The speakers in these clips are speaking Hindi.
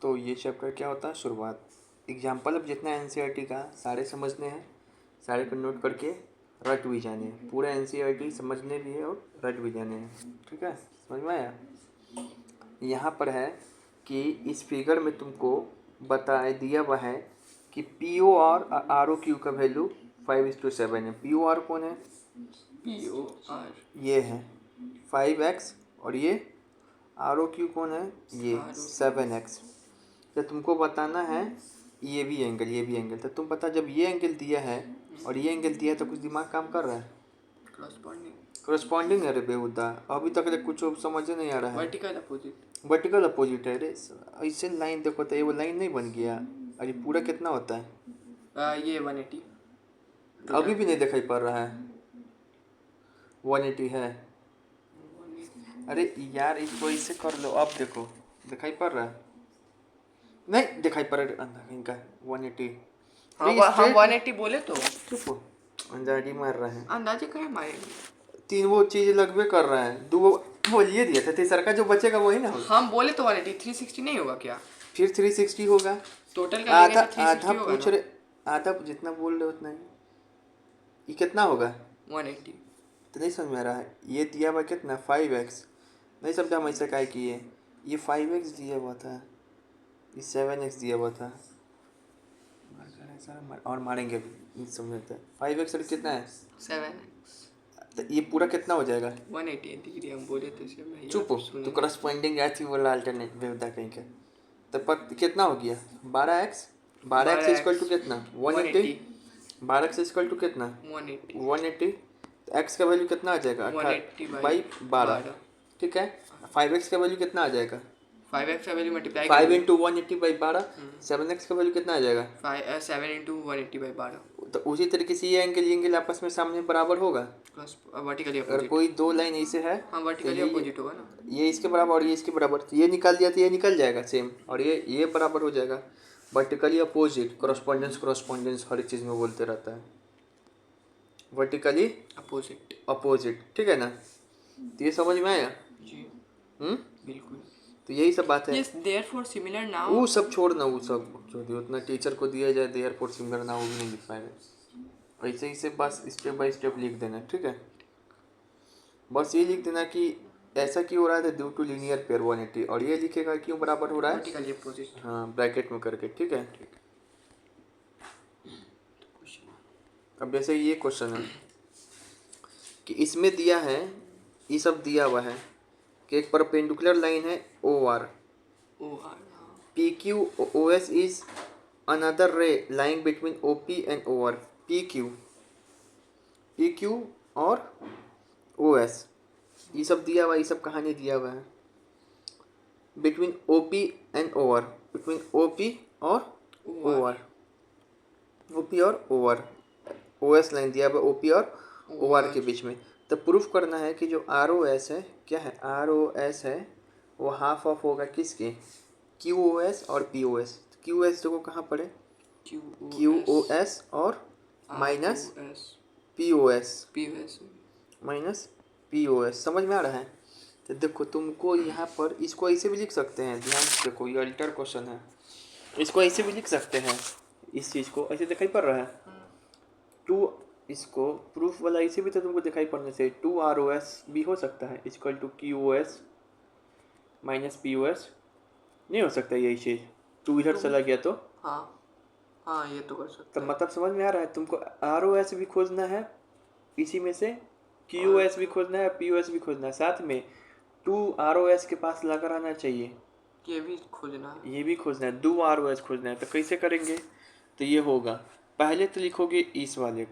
तो ये चैप्टर क्या होता है, शुरुआत। एग्जाम्पल अब जितना एनसीईआरटी का सारे समझने हैं, सारे को नोट करके रट भी जाने हैं। पूरा एनसीईआरटी समझने भी है और रट भी जाने हैं, ठीक है, समझ में आया। यहाँ पर है कि इस फिगर में तुमको बताया दिया हुआ है कि पी ओ और आर ओ क्यू का वैल्यू 5:7 है। पी ओ आर कौन है, POR ये है 5x, और ये आर ओ क्यू कौन है, ये ROQ 7x। तो तुमको बताना है ये भी एंगल, ये भी एंगल। तो तुम पता जब ये एंगल दिया है और ये एंगल दिया है तो कुछ दिमाग काम कर रहा है, करस्पॉन्डिंग है रे बेहुदा। अभी तक कुछ समझ नहीं आ रहा है। वर्टिकल अपोजिट, वर्टिकल अपोजिट है रे। ऐसे लाइन देखो तो ये वो लाइन नहीं बन गया। अरे पूरा कितना होता है, ये 180 अभी भी नहीं दिखाई पड़ रहा है, 180 है। अरे यार इसको इससे कर लो, अब देखो दिखाई पड़ रहा है, नहीं दिखाई पड़ रहा है इनका 180। हम 180 बोले तो चुप हो, अंदाजी मार रहा है। अंदाजे कहे मारेंगे, तीन वो चीज लगभग कर रहा है, दो वो ये दिया था, तीसरा का जो बचेगा वही ना होगा। हम बोले तो 180, 360 नहीं होगा क्या? फिर 360 होगा। टोटल का आधा लेंगे तो आधा 360 होगा पूछ ना। रहे, आधा जितना बोल रहे उतना ही। ये कितना होगा 180 तो नहीं समझ में आ रहा है। ये दिया हुआ कितना 5x, नहीं समझा हम ऐसा काय किए। ये 5x दिया हुआ था, ये 7x दिया हुआ था, और मारेंगे भी, नहीं समझ आता। 5x और कितना है 7x तो ये पूरा कितना हो जाएगा 180 डिग्री हम बोले तो इसे भैया चुप हो, तो करस्पॉन्डिंग या थी बोला अल्टरनेट बेवदा कहीं का। तो कितना हो गया 12x, 12x इक्वल टू कितना 180, 12x इक्वल टू कितना 180। तो x का वैल्यू कितना आ जाएगा 18/12, ठीक है। 5x का वैल्यू कितना आ जाएगा 5x का वैल्यू मल्टीप्लाई 5 इंटू 180/12। 7x का वैल्यू कितना आ जाएगा 7 इंटू 180/12। तो उसी तरीके से ये एंगल आपस में सामने बराबर होगा। वर्टिकली अगर अपोजिट, कोई दो लाइन ऐसे है हाँ तो वर्टिकली अपोजिट होगा ना। ये इसके बराबर और ये इसके बराबर, तो ये निकाल दिया तो ये निकल जाएगा सेम, और ये बराबर हो जाएगा। वर्टिकली अपोजिट, करस्पॉन्डेंस हर चीज़ में बोलते रहता है, वर्टिकली अपोजिट अपोजिट, ठीक है ना। तो ये समझ में आया। जी बिल्कुल। तो यही सब बात है। यस देयरफॉर सिमिलर नाउ, वो सब छोड़ना, वो सब जो भी उतना टीचर को दिया जाए देयरफॉर सिमिलर ना, वो भी नहीं लिख पाएगा। ऐसे ही से बस स्टेप बाय स्टेप लिख देना, ठीक है। बस ये लिख देना कि ऐसा क्यों हो रहा है ड्यू टू लीनियर पेयर 180, और ये लिखेगा क्यों बराबर हो रहा है वर्टिकली अपोजिट। हाँ ब्रैकेट में करके, ठीक है। अब जैसे ये क्वेश्चन है कि इसमें दिया है, ये सब दिया हुआ है कि एक परपेंडिकुलर लाइन है OR, PQ OS is another ray lying between OP and OR। PQ और OS ये सब दिया हुआ है, ये सब कहानी दिया हुआ है। Between OP and OR, between OP और OR, OP और OR, OS लाइन दिया हुआ OP और OR के बीच में। तो प्रूफ करना है कि जो ROS है, क्या है ROS है, वो हाफ ऑफ होगा किसके QOS और POS। QOS देखो कहाँ पड़े, QOS और माइनस POS, समझ में आ रहा है। तो देखो तुमको यहाँ पर इसको ऐसे भी लिख सकते हैं, ध्यान से देखो ये अल्टर क्वेश्चन है, इसको ऐसे भी लिख सकते हैं, इस चीज़ को ऐसे दिखाई पड़ रहा है टू, इसको प्रूफ वाला ऐसे भी तो तुमको दिखाई पड़ने से 2ROS भी हो सकता है equal to QOS minus POS, नहीं हो सकता यही चीज़, 2 इधर चला गया तो हाँ ये तो कर सकते तो मतलब समझ में आ रहा है। तुमको ROS भी खोजना है, इसी में से QOS भी खोजना है, POS भी खोजना है, साथ में 2ROS के पास लगा रहना चाहिए, ये भी खोजना है, ये भी खोजना है, 2ROS खोजना है। तो कैसे करेंगे, तो ये होगा पहले तो लिखोगे इस वाले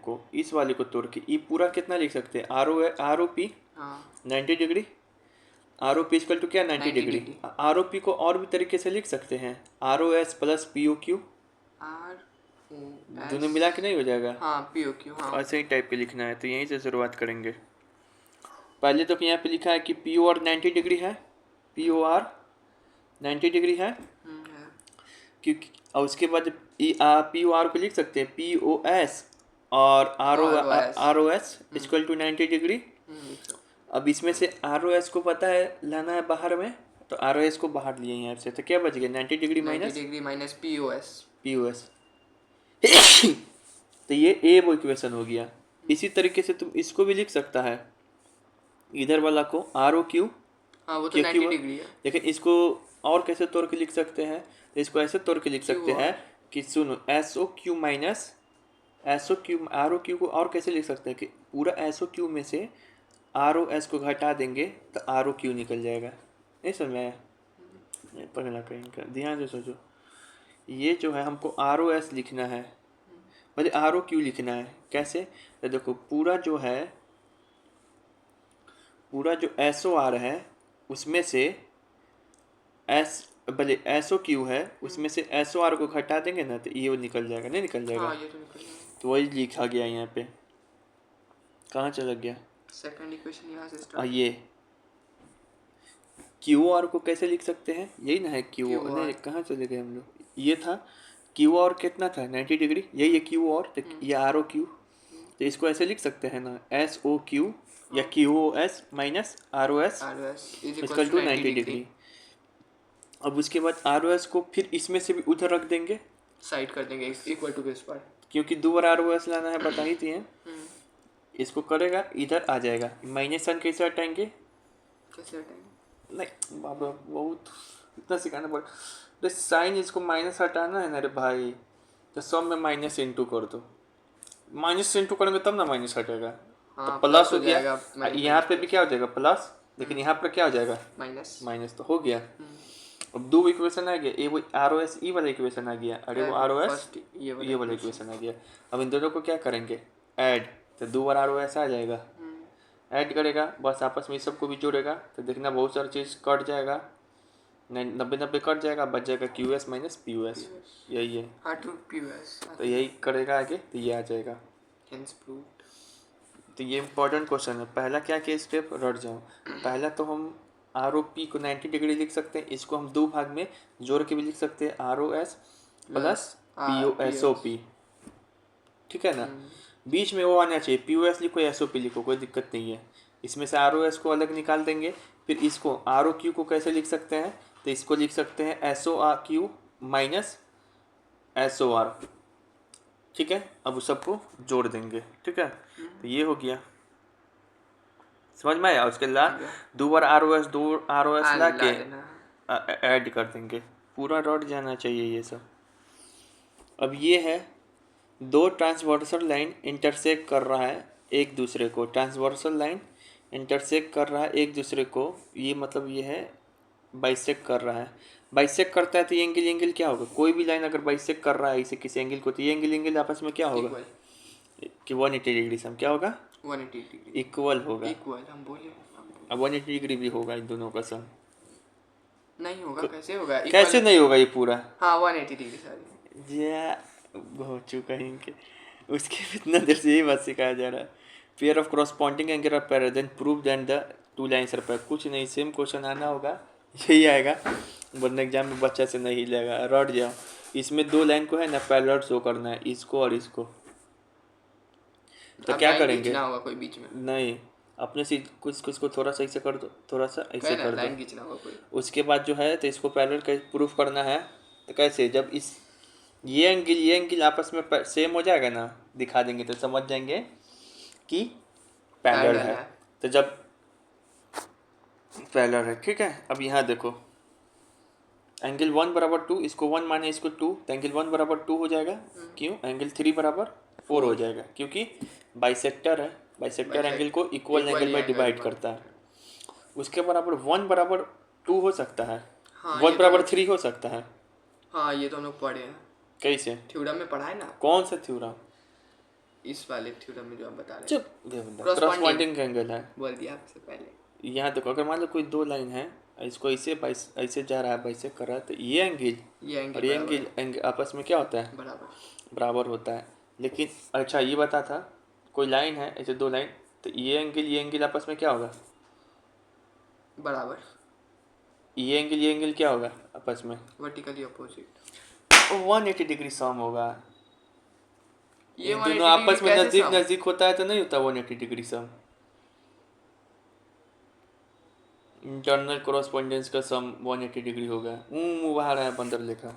को तोड़ के, ये पूरा कितना लिख सकते हैं ROP 90 degree, ROP equal to क्या 90 डिग्री। ROP को और भी तरीके से लिख सकते हैं ROS प्लस POQ, दोनों मिला के नहीं हो जाएगा, POQ ऐसे ही टाइप के लिखना है। तो यहीं से शुरुआत करेंगे। पहले तो यहाँ पे लिखा है कि POR 90 डिग्री है, POR 90 डिग्री है, क्योंकि और उसके बाद POR को लिख सकते हैं POS और ROS इक्वल टू 90 डिग्री। अब इसमें से ROS को पता है लाना है बाहर में, तो आर ओ एस को बाहर लिए यहाँ से, तो क्या बच गया 90 degree 90 minus degree minus P O S. P O S. तो ये ए वो इक्वेशन हो गया। इसी तरीके से तुम इसको भी लिख सकता है, इधर वाला को आर ओ क्यू, हाँ वो तो क्योंकि 90 वो, डिग्री है। लेकिन इसको और कैसे तोड़ के लिख सकते हैं, तो इसको ऐसे तोड़ के लिख सकते हैं कि सुनो S O Q minus S O Q, R O Q को और कैसे लिख सकते हैं कि पूरा एस ओ क्यू में से आर ओ एस को घटा देंगे तो आर ओ क्यू निकल जाएगा। नहीं समझ में आया? पगला कहीं का, ध्यान से सोचो। ये जो है हमको आर ओ एस लिखना है, मतलब आर ओ क्यू लिखना है। कैसे? तो देखो पूरा जो एस ओ आर है उसमें से एस भले एस ओ क्यू है उसमें से एस ओ आर को घटा देंगे ना तो ये वो निकल जाएगा, नहीं निकल जाएगा? हाँ ये तो निकल गया। तो वही लिखा गया यहाँ पे। कहाँ चला गया? सेकंड इक्वेशन यहाँ से और स्टार्ट। ये क्यू आर को कैसे लिख सकते हैं? यही ना है क्यू QR। नहीं, कहाँ चले गए हम लोग? ये था क्यू आर, कितना था 90 डिग्री, यही है क्यू आर। तो ये आर ओ क्यू, तो इसको ऐसे लिख सकते हैं ना एस ओ क्यू या Q O S minus R O S is equal to 90 degree. अब उसके बाद आर ओ एस को फिर इसमें से भी उधर रख देंगे, साइड कर देंगे इक्वल टू किस पर। क्योंकि दो बार आर ओ एस लाना है, बता ही थी। इसको करेगा इधर आ जाएगा, माइनस सन कैसे हटाएंगे? कैसे हटाएंगे? नहीं बाबा बहुत इतना सिखाना पड़ा। तो साइन इसको माइनस हटाना है ना रे भाई, तो सब में माइनस इंटू कर दो। माइनस इंटू करेंगे तब ना माइनस हटेगा। हाँ, तो प्लस हो गया। जाएगा यहाँ पे भी क्या हो जाएगा प्लस, लेकिन यहाँ पर क्या हो जाएगा माइनस। माइनस। तो हो गया। अब दो इक्वेशन आ गया, ये वो आर ओ एस ई वाला इक्वेशन आ गया, अरे वो आर ओ एस ये वाला इक्वेशन आ गया। अब इन दोनों को क्या करेंगे ऐड, तो दो बार आर ओ एस आ जाएगा, ऐड करेगा बस आपस में सबको भी जोड़ेगा, तो देखना बहुत सारी चीज़ कट जाएगा, 90 कट जाएगा, बच जाएगा Q S minus P O S, यही है। तो यही करेगा आगे, तो ये आ जाएगा। तो ये इम्पोर्टेंट क्वेश्चन है। पहला क्या किया स्टेप, रट जाओ। पहला तो हम आर ओ पी को 90 डिग्री लिख सकते हैं, इसको हम दो भाग में जोड़ के भी लिख सकते हैं, R O S plus P O S O P, ठीक है ना? बीच में वो आना चाहिए, पी ओ एस लिखो एस ओ पी लिखो, कोई दिक्कत नहीं है। इसमें से आर ओ एस को अलग निकाल देंगे, फिर इसको आर ओ क्यू को कैसे लिख सकते हैं, तो इसको लिख सकते हैं S O R Q minus S O R, ठीक है? अब उस सबको जोड़ देंगे, ठीक है? तो ये हो गया, समझ में आया? उसके बाद दो बार आर ओ एस ला के ऐड कर देंगे, पूरा रट जाना चाहिए ये सब। अब ये है दो ट्रांसवर्सल लाइन इंटरसेक्ट कर रहा है एक दूसरे को, ट्रांसवर्सल लाइन इंटरसेक्ट कर रहा है एक दूसरे को, ये मतलब ये है बाइसेक्ट कर रहा है। बाइसेक्ट करता है तो ये एंगल क्या होगा? कोई भी लाइन अगर बाइसेक्ट कर रहा है इसे किसी एंगल को, तो ये एंगल आपस में क्या होगा कि 180 डिग्री से क्या होगा 180 डिग्री इक्वल होगा। इक्वल हम बोले अब 180 डिग्री भी होगा इन दोनों का सम। नहीं होगा, कैसे होगा? कैसे नहीं होगा ये पूरा? हाँ 180 डिग्री सॉरी हो चुका है इनके, उसके इतना देर से यही बात सिखाया जा रहा है। Pair of corresponding angle of parallel then prove that the two lines are parallel. कुछ नहीं, सेम क्वेश्चन आना होगा, यही आएगा, वरना एग्जाम में बच्चा से नहीं लेगा, रट जाओ। इसमें दो लाइन को है ना पैरेलल शो करना है, इसको और इसको। तो क्या करेंगे? होगा कोई बीच में नहीं, अपने से कुछ कुछ को थोड़ा सा ऐसे कर दो, थोड़ा सा ऐसे कर दो, लाइन खींचना होगा कोई। उसके बाद जो है तो इसको पैरेलल कैसे प्रूफ करना है, तो कैसे, जब इस ये एंगल आपस में सेम हो जाएगा ना, दिखा देंगे तो समझ जाएंगे कि पैरेलल है। तो जब पैरेलल है, ठीक है? अब यहाँ देखो एंगल 1 बराबर 2, इसको 1 माने इसको 2, तो एंगल 1 बराबर 2 हो जाएगा। क्यों? एंगल 3 बराबर 4 हो जाएगा, क्योंकि बाइसेक्टर है, बाइसेक्टर एंगल को इक्वल एंगल में डिवाइड करता है। उसके बराबर 1 बराबर 2 हो सकता है, 1 बराबर 3 हो सकता है। हाँ ये तो हम लोग पढ़े हैं। कैसे? थ्योरम में पढ़ा है ना। कौन सा थ्योरम? इस वाले थ्योरम में जो आप बता रहे हैं। चुप, क्रॉसपॉन्डिंग एंगल है, बोल दिया आपसे पहले। यहाँ देखो, अगर मान लो कोई दो लाइन है, इसको ऐसे जा रहा है, वैसे कर रहा है, तो ये एंगल और ये एंगल आपस में क्या होता है? बराबर होता है। लेकिन अच्छा ये बता था, कोई लाइन है ऐसे दो लाइन, तो ये एंगल आपस में क्या होगा? बराबर। ये एंगल क्या होगा आपस में? Vertically opposite. 180 डिग्री सम होगा। ये दोनों आपस में नजदीक होता है तो नहीं होता 180 डिग्री सम। इंटरनल कोरोस्पोंडेंस का सम 180 डिग्री होगा। मुँह बाहर है बंदर लेखा,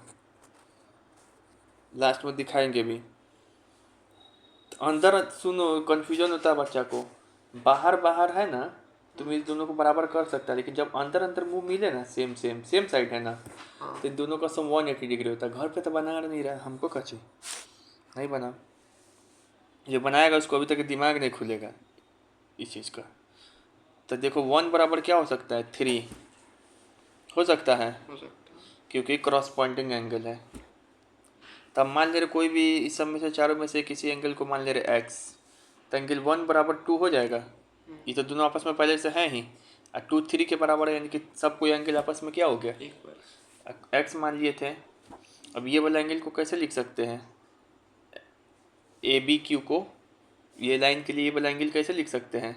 लास्ट में दिखाएंगे भी। तो अंदर सुनो, कंफ्यूजन होता है बच्चा को, बाहर बाहर है ना, तुम इस दोनों को बराबर कर सकता है, लेकिन जब अंदर अंदर मुंह मिले ना, सेम सेम सेम साइड है ना, हाँ तो इन दोनों का सम 180 डिग्री होता है। घर पे तो बना नहीं रहा, हमको कचे नहीं बना, जो बनाएगा उसको अभी तक दिमाग नहीं खुलेगा इस चीज़ का। तो देखो 1 बराबर क्या हो सकता है, 3 हो सकता है, हो सकता है। क्योंकि क्रॉसपॉइंटिंग एंगल है। तब मान ले रहे कोई भी इस सब में से चारों में से किसी एंगल को मान ले रहे एक्स, तो एंगल 1 बराबर 2 हो जाएगा। ये तो दोनों आपस में पहले से है ही, और 2 3 के बराबर है, यानी कि सब कोई एंगल आपस में क्या हो गया, इक्वल। एक्स मान लिए थे। अब ये वाला एंगल को कैसे लिख सकते हैं, ए बी क्यू को, ये लाइन के लिए ये वाला एंगल कैसे लिख सकते हैं,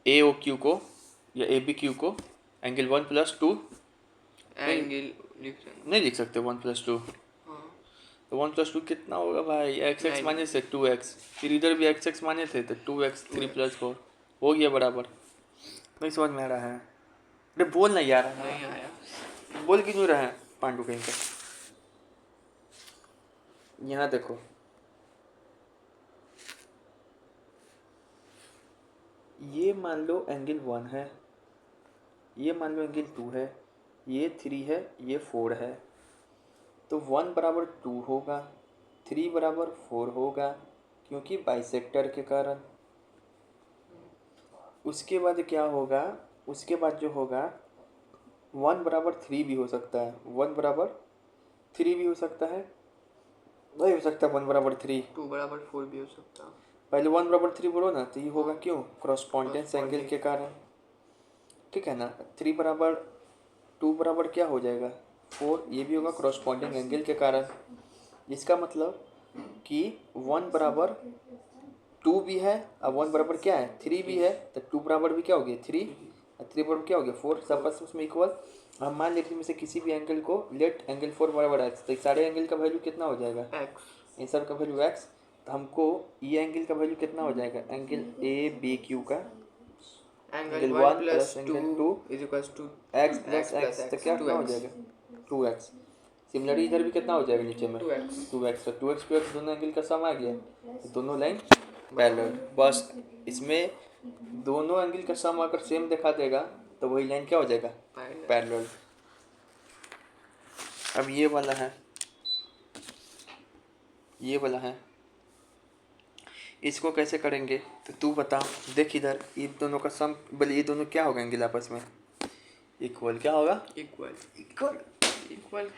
ए ओ क्यू को या ए बी क्यू को एंगल 1+2 एंगल लिख रहे हैं। नहीं लिख सकते 1+2। हाँ तो 1+2 कितना होगा भाई, एक्स एक्स Nine. माने से 2x, फिर इधर भी एक्स एक्स माने थे तो 2x 3+4 हो गया बराबर। नहीं समझ में आ रहा है, अरे बोल नहीं यार, नहीं आया। बोल क्यों नहीं रहा है पांडु कहीं का। यहाँ देखो, ये मान लो एंगल 1 है, ये मान लो एंगल 2 है, ये 3 है, ये 4 है, तो 1 बराबर 2 होगा, 3 बराबर 4 होगा, क्योंकि बाइसेक्टर के कारण। उसके बाद क्या होगा, उसके बाद जो होगा 1 बराबर 3 भी हो सकता है, 1 बराबर 3 भी हो सकता है, नहीं हो सकता 1 बराबर 3, 2 बराबर 4 भी हो सकता है। पहले 1 बराबर 3 बोलो ना, तो ये होगा क्यों, क्रॉसपॉन्डेंस एंगल के कारण, ठीक है ना। 3 बराबर 2 बराबर क्या हो जाएगा 4, ये भी होगा क्रॉसपॉन्डिंग एंगल के कारण। इसका मतलब कि 1 बराबर 2 भी है, और 1 बराबर क्या है 3 भी है, तो 2 बराबर भी क्या हो गया 3, और 3 बराबर क्या हो गया 4, सब आपस उसमें इक्वल। हम मान लेते हैं में से किसी भी एंगल को लेट एंगल 4 बराबर एक्स, तो सारे एंगल का वैल्यू कितना हो जाएगा एक्स। इन सब का वैल्यू एक्स, तो हमको ये एंगल का वैल्यू कितना हो जाएगा, एंगल ए बी क्यू का एंगल एंगल 1 1 प्लस प्लस 2एंगल 2 is equals to X plus X, तो क्या कितना हो जाएगा 2x। सिमिलरली इधर भी कितना हो जाएगा नीचे में 2x। 2x, तो 2x 2x दोनों एंगल का सम आ गया, तो दोनों लाइन पैरेलल। बस इसमें दोनों एंगल का सम अगर सेम दिखा देगा तो वही लाइन क्या हो जाएगा पैरेलल। अब ये वाला है, ये वाला है, इसको कैसे करेंगे, तो तू बता, देख इधर, ये दोनों का सम, बोले ये दोनों क्या होगा एंगल आपस में इक्वल, क्या होगा इक्वल। इक्वल। इक्वल।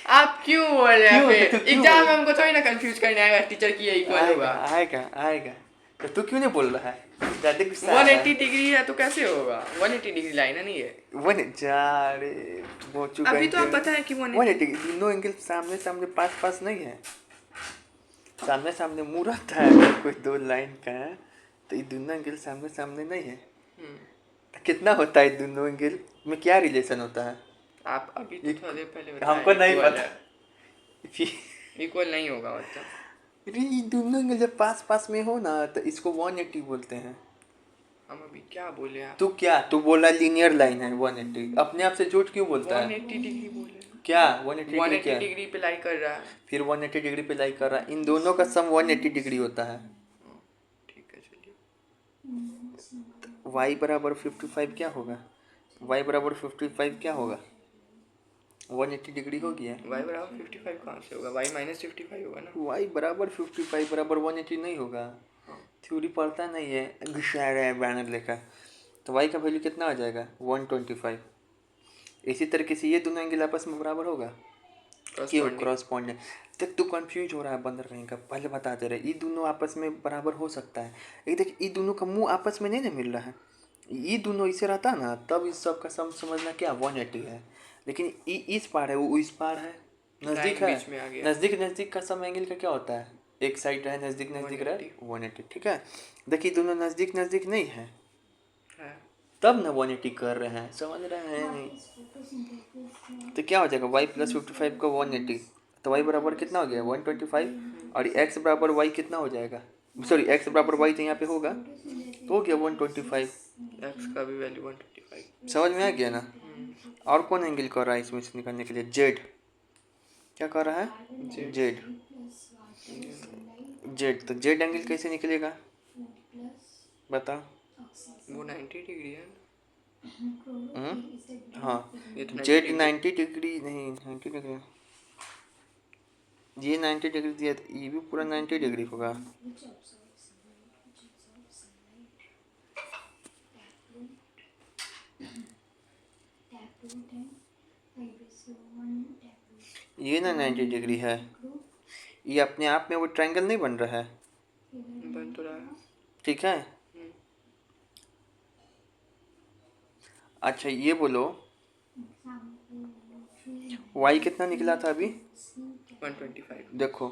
आप क्यों बोल रहे हैं क्यों? फिर? तो क्यों एग्जाम में बोल- हमको थोड़ी ना कंफ्यूज करने आएगा टीचर की ये इक्वल होगा। आएगा आएगा, तो तू क्यों नहीं बोल रहा है, ज़्यादा गुस्सा आ रहा है। 180 डिग्री है तो कैसे होगा? 180 डिग्री लाइन है नहीं है? वन जा रे वो चुका अभी तो आप बताएं कि 180 दोनों एंगल सामने सामने पास पास नहीं है, सामने सामने मुंह रहता है अगर कोई दो लाइन का है, तो ये दोनों एंगल सामने सामने नहीं है, तो कितना होता है दोनों एंगल में, क्या रिलेशन होता है आप अभी तो थोड़ी देर पहले हमको नहीं पता। इक्वल नहीं होगा मतलब। अरे ये दोनों एंगल जब पास पास में हो ना तो इसको 180 बोलते हैं। हम अभी क्या बोले आप? तू क्या, तू बोला लीनियर लाइन है 180, अपने आप से झूठ क्यों बोलता है, 180 डिग्री बोले। क्या 180 डिग्री 180 क्या, डिग्री पे लाई कर रहा है। फिर 180 डिग्री पे लाई कर रहा है, इन दोनों का सम 180 डिग्री होता है। ठीक है चलिए। y बराबर 55 क्या होगा, y बराबर 55 क्या होगा, 180 डिग्री हो गया। y बराबर 55 कहाँ से होगा? y माइनस 55 होगा ना। y बराबर 55 बराबर 180 नहीं होगा, थ्योरी पढ़ता नहीं है, घुसा रहा है बैनर लेकर। तो y का वैल्यू कितना आ जाएगा 125। इसी तरीके से ये दोनों एंगल आपस में बराबर होगा, क्यों क्रॉसपॉन्डेंट। तक तू कंफ्यूज हो रहा है बंदर कहीं का, पहले बता दे रहे ये दोनों आपस में बराबर हो सकता है। एक देख ये दोनों का मुंह आपस में नहीं ना मिल रहा है, ये दोनों इसे रहता ना तब इस सब का सम समझना क्या 180 है, लेकिन इस पार है वो इस पार है, नज़दीक है, बीच में आ गया। नज़दीक नज़दीक का सम एंगल का क्या होता है, एक साइड रहे नज़दीक नज़दीक रहे 180, ठीक है। देखिए दोनों नज़दीक नज़दीक नहीं है तब ना 180 कर रहे हैं, समझ रहे हैं नहीं। तो क्या हो जाएगा y प्लस 55 का 180, तो y बराबर कितना हो गया 125, और x बराबर y कितना हो जाएगा, सॉरी x बराबर y तो यहाँ पे होगा, हो गया 125। एक्स का भी वैल्यू 125। समझ में आ गया ना। और कौन एंगल कर रहा है इसमें से निकालने के लिए? जेड। क्या कर रहा है? जेड। जेड, तो जेड एंगल कैसे निकलेगा बता। वो 90 डिग्री है ना? हाँ, ये तो 90 जेड डिग्री। 90 डिग्री नहीं, 90 डिग्री। ये 90 डिग्री दिया तो ये भी पूरा 90 डिग्री होगा। ये ना 90 डिग्री है, ये अपने आप में वो ट्रायंगल नहीं बन रहा है। बन तो रहा है। ठीक है। अच्छा ये बोलो, y कितना निकला था अभी? 125। देखो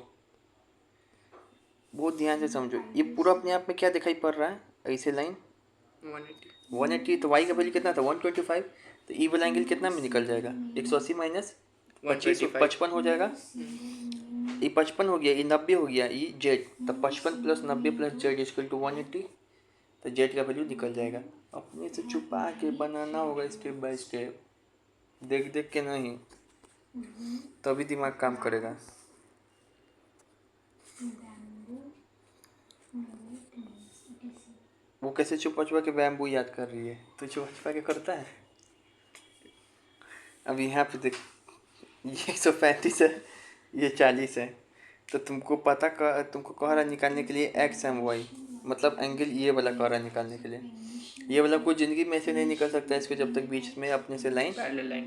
बहुत ध्यान से समझो, ये पूरा अपने आप में क्या दिखाई पड़ रहा है? ऐसे लाइन 180, तो y का वैल्यू कितना था? 125। तो ई वाला एंगल कितना में निकल जाएगा? 180 माइनस 25, 55 हो जाएगा। ये 55 हो गया, ये 90 हो गया, ये जेड। तो 55 plus 90 plus Z equal to 180। तो जेड का वैल्यू निकल जाएगा। अपने से छुपा के बनाना होगा स्टेप बाय स्टेप, देख देख के नहीं, तभी दिमाग काम करेगा। वो कैसे छुपा छुपा के बैम्बू याद कर रही है? तो छुपा छुपा के करता है। अब यहाँ पे देख, ये 135 है, ये 40 है। तो तुमको कह रहा निकालने के लिए एक्स एम वाई, मतलब एंगल ये वाला कह रहा निकालने के लिए। ये वाला कोई ज़िंदगी में से नहीं निकल सकता इसको जब तक बीच में अपने से लाइन पैरेलल लाइन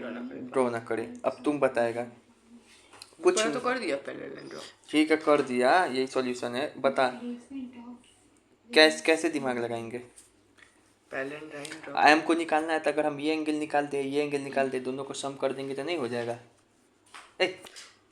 ड्रॉ ना करे। अब तुम बताएगा कुछ। तो कर दिया पैरेलल लाइन ड्रॉ। ठीक है कर दिया, यही सॉल्यूशन है। बता कैसे दिमाग लगाएंगे? Parallel line draw. I am को निकालना है, तो अगर हम ये एंगल निकाल दे, ये एंगल निकाल दे, दोनों को सम कर देंगे तो नहीं हो जाएगा?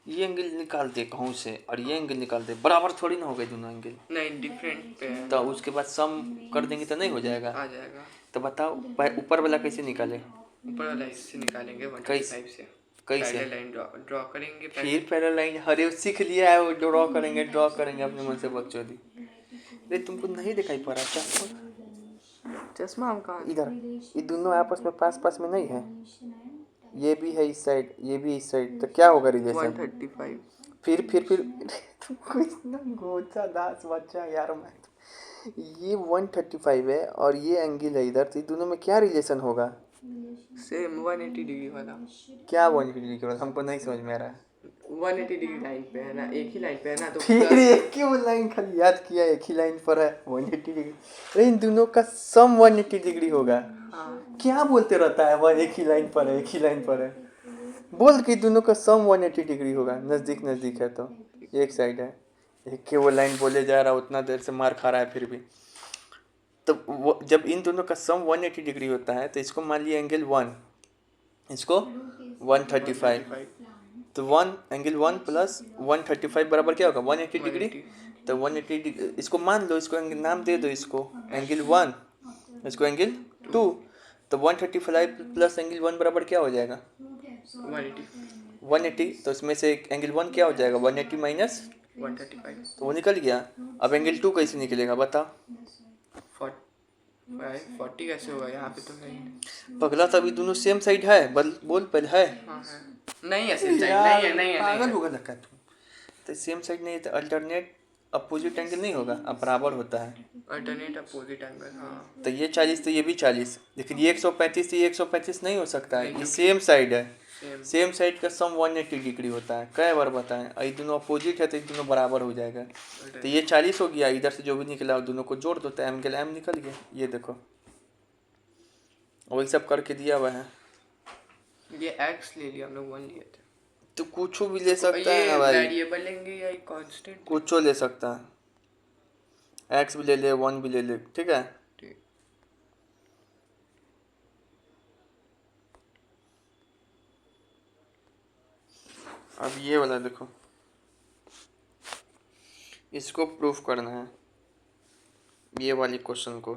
ये एंगल निकाल दे कहूँ से और ये एंगल निकाल दे, बराबर थोड़ी ना हो गए दोनों एंगल। नहीं, डिफरेंट पे है। तो उसके बाद सम कर देंगे तो नहीं हो जाएगा? आ जाएगा। तो बताओ ऊपर वाला कैसे निकाले? ऊपर वाला इससे निकालेंगे 125 से। कैसे? पैरेलल लाइन ड्रॉ करेंगे। फिर पैरेलल लाइन, अरे सीख लिया है वो, ड्रॉ करेंगे अपने मन से बकचोदी। अरे तुमको नहीं दिखाई पड़ रहा? चश्मा हम कहाँ? इधर, ये दोनों आपस में पास में नहीं है, ये भी है इस साइड, ये भी इस साइड, तो क्या होगा रिलेशन? 135। फिर तुमको इतना गोचा दास बच्चा यार। मैं ये 135 है और ये एंगल है इधर, तो दोनों में क्या रिलेशन होगा? सेम 180 डिग्री वाला। क्या 180 डिग्री वाला? हमको नहीं समझ में आ रहा है। 180 डिग्री लाइन पे है ना, एक ही लाइन पे है ना, तो फिर एक ही वो लाइन खाली याद किया, एक ही लाइन पर है 180 डिग्री। अरे इन दोनों का सम 180 डिग्री होगा। हाँ। क्या बोलते रहता है? वह एक ही लाइन पर है, एक ही लाइन पर है, बोल कि दोनों का सम 180 डिग्री होगा। नज़दीक है तो एक साइड है, एक के वो लाइन बोले जा रहा, उतना देर से मार खा रहा है फिर भी। तो वो जब इन दोनों का सम 180 डिग्री होता है तो इसको मान लिया एंगल 1, इसको 135। तो 1 एंगल 1 प्लस 135 बराबर क्या होगा? 180 डिग्री। तो 180 डिग्री इसको मान लो, इसको नाम दे दो, इसको एंगल 1, इसको एंगल 2। तो 135 प्लस एंगल 1 बराबर क्या हो जाएगा? 180। तो उसमें से एंगल 1 क्या हो जाएगा? 180 माइनस 135। तो वो निकल गया। अब एंगल 2 कैसे निकलेगा बताओ? 40 कैसे होगा? यहाँ पे तो है ही नहीं। पगला, तभी दोनों सेम साइड है, बोल पहले है। हाँ है। नहीं है सेम साइड, नहीं है। पागल होगा लगा तुम। तो सेम साइड नहीं है तो अल्टरनेट अपोजिट एंगल नहीं होगा, अब बराबर होता है। Alternate opposite angle. हाँ। तो ये 40 तो ये भी 40, लेकिन ये 135 तो ये 135 नहीं हो सकता है, नहीं, ये सेम साइड है। सेम। सेम साइड का सम 180 डिग्री होता है। कई बार बताएं, ये दोनों अपोजिट है तो ये दोनों बराबर हो जाएगा। तो ये 40 हो गया, इधर से जो भी निकला दोनों को जोड़ दो तो एंगल एम निकल गया। ये देखो वही सब करके दिया हुआ है। ये एक्स ले लिया हम लोग, 1 लिए थे। तो कुछ भी ले सकता है ये ना भाई, वेरिएबल लेंगे या एक कांस्टेंट? कुछ ले सकता है, एक्स भी ले ले 1 भी ले ले, ठीक है। ठीक। अब ये वाला देखो, इसको प्रूफ करना है, ये वाली क्वेश्चन को,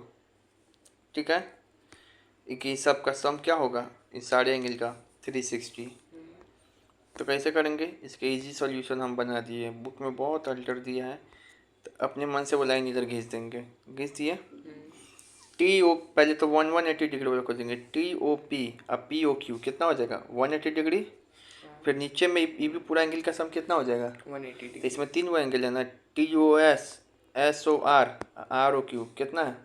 ठीक है। कि सब का सम क्या होगा इस सारे एंगल का? 360। तो कैसे करेंगे? इसके इजी सॉल्यूशन हम बना दिए, बुक में बहुत अल्टर दिया है, तो अपने मन से वो लाइन इधर घींच देंगे। घींच दिए, टी ओ पहले तो 180 डिग्री वाला कर देंगे, टी ओ पी, अब पी ओ क्यू कितना हो जाएगा 180 डिग्री। फिर नीचे में ये भी पूरा एंगल का सम कितना हो जाएगा 180 तो डिग्री। इसमें तीन वो एंगल है ना, T O S, S O R, R O Q कितना है।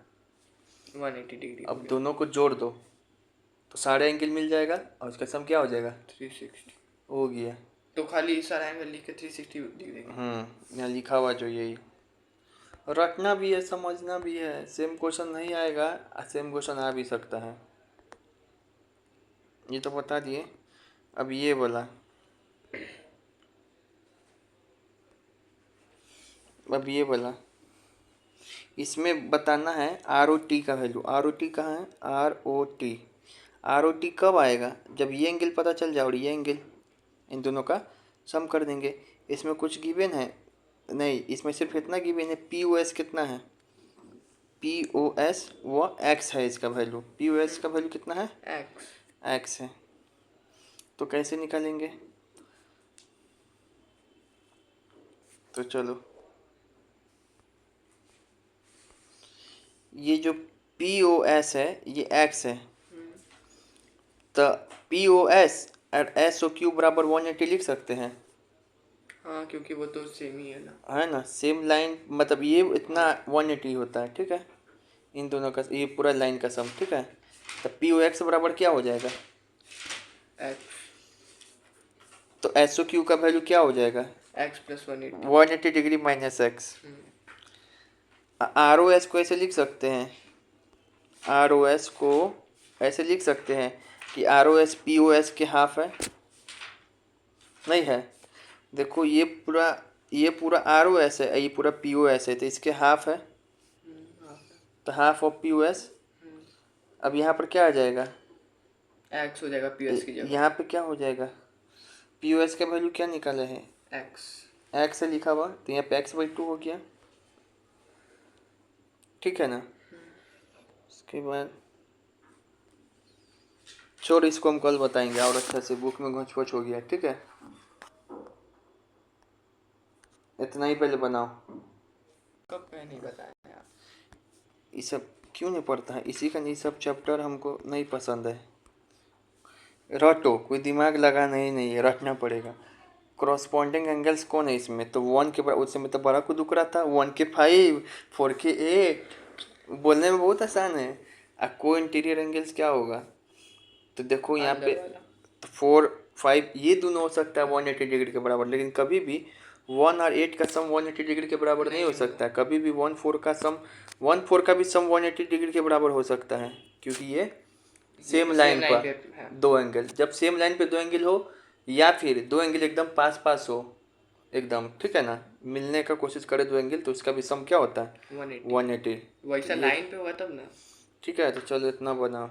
180 डिग्री हो अब गया। दोनों को जोड़ दो तो सारे एंगल मिल जाएगा और उसका सम क्या हो जाएगा 360। हो गया। तो खाली सारा एंगल लिख के 360 लिख देंगे। यहाँ लिखा हुआ जो यही रटना भी है समझना भी है। सेम क्वेश्चन नहीं आएगा, सेम क्वेश्चन आ भी सकता है, ये तो बता दिए। अब ये बोला, अब ये बोला इसमें बताना है आर ओ टी का वैल्यू। आर ओ टी कहाँ है, R O T, R O T कब आएगा जब ये एंगल पता चल जाए और ये एंगल, इन दोनों का सम कर देंगे। इसमें कुछ गिवन है नहीं, इसमें सिर्फ इतना गिवन है पी ओ एस कितना है, पी ओ एस वो एक्स है, इसका वैल्यू पी ओ एस का वैल्यू कितना है एक्स। एक्स है। तो कैसे निकालेंगे, तो चलो ये जो पी ओ एस है ये एक्स है, तो पी ओ एस और एस ओ क्यू बराबर 180 लिख सकते हैं, हाँ क्योंकि वो तो सेम ही है ना। है ना, सेम लाइन, मतलब ये इतना 180 होता है, ठीक है। इन दोनों का ये पूरा लाइन का सम, ठीक है। तो पी ओ एक्स बराबर क्या हो जाएगा एक्स। तो एस ओ क्यू का वैल्यू क्या हो जाएगा X plus 180। 180 degree minus X. R O S को ऐसे लिख सकते हैं, आर ओ एस को ऐसे लिख सकते हैं कि R O S P O S के हाफ है, नहीं है। देखो ये पूरा आर ओ एस है, ये पूरा पी ओ एस है, तो इसके हाफ है, तो half of P O S. अब यहाँ पर क्या आ जाएगा, एक्स हो जाएगा पी एस की जगह। यहाँ पे क्या हो जाएगा, पी ओ एस का वैल्यू क्या निकाले हैं एक्स। एक्स से लिखा हुआ, तो यहाँ पे एक्स बाई 2 हो गया, ठीक है ना। उसके बाद छोड़, इसको हम कल बताएंगे और अच्छा से, बुक में घोंच पोछ हो गया, ठीक है। इतना ही पहले बनाओ। कब मैं नहीं बताया यार। ये सब क्यों नहीं पढ़ता है, इसी का ये सब चैप्टर हमको नहीं पसंद है। रटो, कोई दिमाग लगाना ही नहीं है, रटना पड़ेगा। क्रॉसपॉन्डिंग एंगल्स कौन है इसमें, तो 1 के बराबर, उसमें तो बड़ा को दुख रहा था, 1 के 5, 4 के 8, बोलने में बहुत आसान है। अब को इंटीरियर एंगल्स क्या होगा, तो देखो यहाँ पे अंदर वाला। 4 5 ये दोनों हो सकता है 180 डिग्री के बराबर, लेकिन कभी भी 1 और 8 का सम 180 डिग्री के बराबर नहीं हो सकता है। कभी भी 1 4 का सम 1 4 का भी सम 180 डिग्री के बराबर हो सकता है, क्योंकि ये सेम लाइन पे पर है। दो एंगल, जब सेम लाइन पे दो एंगल हो या फिर दो एंगल एकदम पास पास हो एकदम, ठीक है ना, मिलने का कोशिश करे दो एंगल, तो उसका भी सम क्या होता है 180। 180। वैसा लाइन पे होगा तब ना। ठीक है, तो चलो इतना बनाओ।